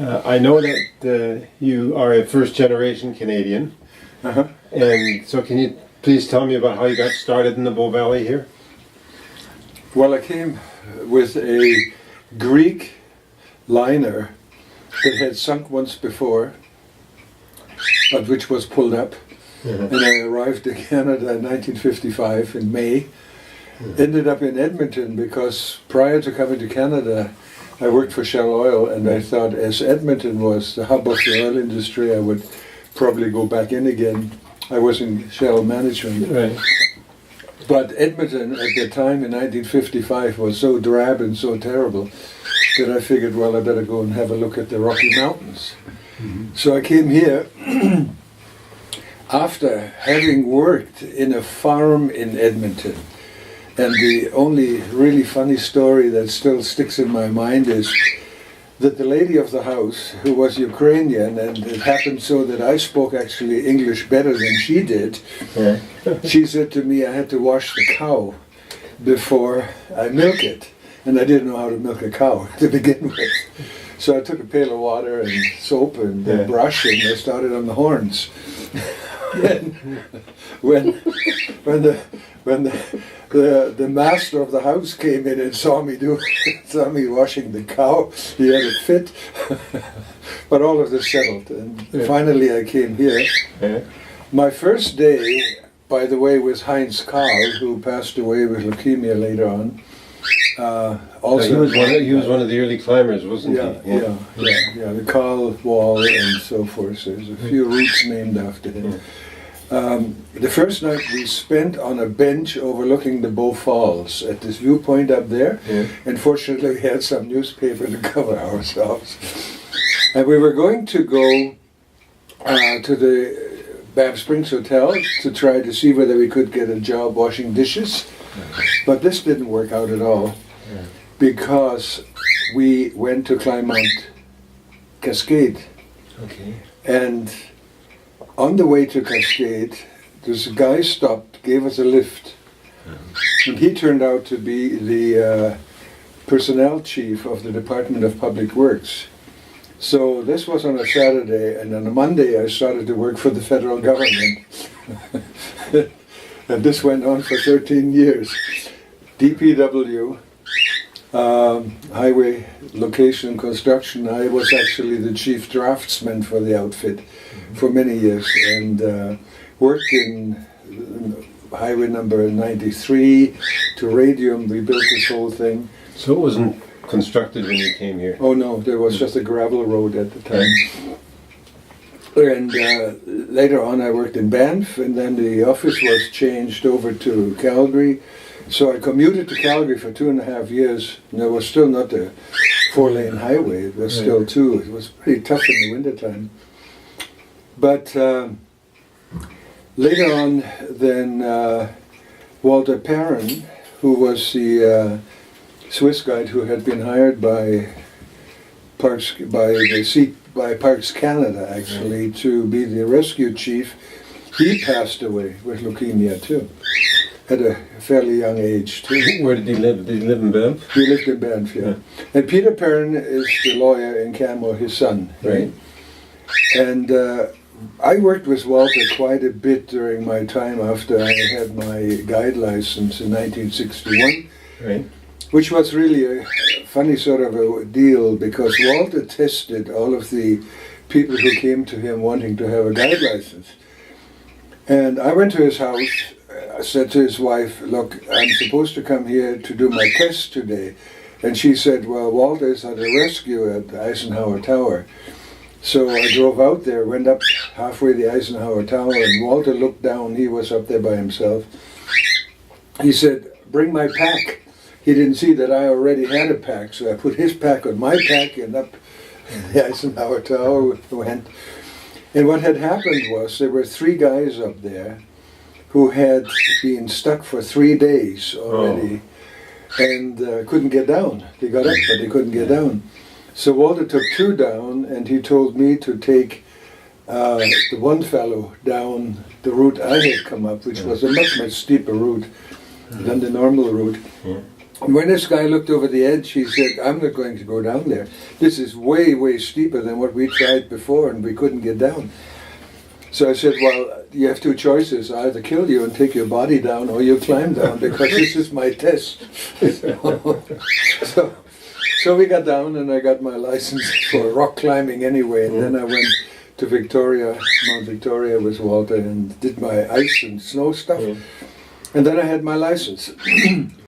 I know that you are a first-generation Canadian, and so can you please tell me about how you got started in the Bow Valley here? Well, I came with a Greek liner that had sunk once before, but which was pulled up. And I arrived in Canada in 1955 in May. Ended up in Edmonton because prior to coming to Canada, I worked for Shell Oil, and I thought as Edmonton was the hub of the oil industry, I would probably go back in again. I was in Shell management. Right. But Edmonton at the time in 1955 was so drab and so terrible that I figured, well, I better go and have a look at the Rocky Mountains. So I came here after having worked in a farm in Edmonton. And the only really funny story that still sticks in my mind is that the lady of the house, who was Ukrainian, and it happened so that I spoke actually English better than she did, she said to me I had to wash the cow before I milk it. And I didn't know how to milk a cow to begin with. So I took a pail of water and soap and a brush, and I started on the horns. And when the master of the house came in and saw me washing the cow, he had a fit. But all of this settled, and finally I came here. My first day, by the way, was Heinz Karl, who passed away with leukemia later on. Also, he was one of the early climbers, wasn't he? Yeah, the Karl Wall and so forth. There's a few routes named after him. The first night we spent on a bench overlooking the Bow Falls at this viewpoint up there. And fortunately we had some newspaper to cover ourselves. And we were going to go to the Banff Springs Hotel to try to see whether we could get a job washing dishes. But this didn't work out at all because we went to climb Mount Cascade. And on the way to Cascade, this guy stopped, gave us a lift. And he turned out to be the personnel chief of the Department of Public Works. So this was on a Saturday, and on a Monday I started to work for the federal government. And this went on for 13 years. DPW, highway location and construction. I was actually the chief draftsman for the outfit for many years, and worked in highway number 93 to Radium. We built this whole thing. So it wasn't constructed when you came here? Oh no, there was just a gravel road at the time. And later on I worked in Banff, and then the office was changed over to Calgary. So I commuted to Calgary for 2.5 years, and there was still not a 4-lane highway, it was still 2. It was pretty tough in the wintertime. But later on then Walter Perrin, who was the Swiss guide who had been hired by Parks Canada actually to be the rescue chief, he passed away with leukemia too, at a fairly young age too. Where did he live? Did he live in Banff? He lived in Banff, yeah. And Peter Perrin is the lawyer in Canmore, his son, right? And I worked with Walter quite a bit during my time after I had my guide license in 1961. Which was really a funny sort of a deal, because Walter tested all of the people who came to him wanting to have a guide license. And I went to his house, I said to his wife, look, I'm supposed to come here to do my test today. And she said, well, Walter's at a rescue at Eisenhower Tower. So I drove out there, went up halfway the Eisenhower Tower, and Walter looked down, he was up there by himself. He said, bring my pack. He didn't see that I already had a pack, so I put his pack on my pack, and up the Eisenhower Tower went. And what had happened was there were 3 guys up there who had been stuck for 3 days already and couldn't get down. They got up, but they couldn't get down. So Walter took 2 down, and he told me to take the one fellow down the route I had come up, which was a much, much steeper route than the normal route. And when this guy looked over the edge, he said, I'm not going to go down there. This is way, way steeper than what we tried before, and we couldn't get down. So I said, well, you have two choices. I either kill you and take your body down, or you climb down, because this is my test. So we got down, and I got my license for rock climbing anyway, and then I went to Victoria, Mount Victoria with Walter, and did my ice and snow stuff. And then I had my license.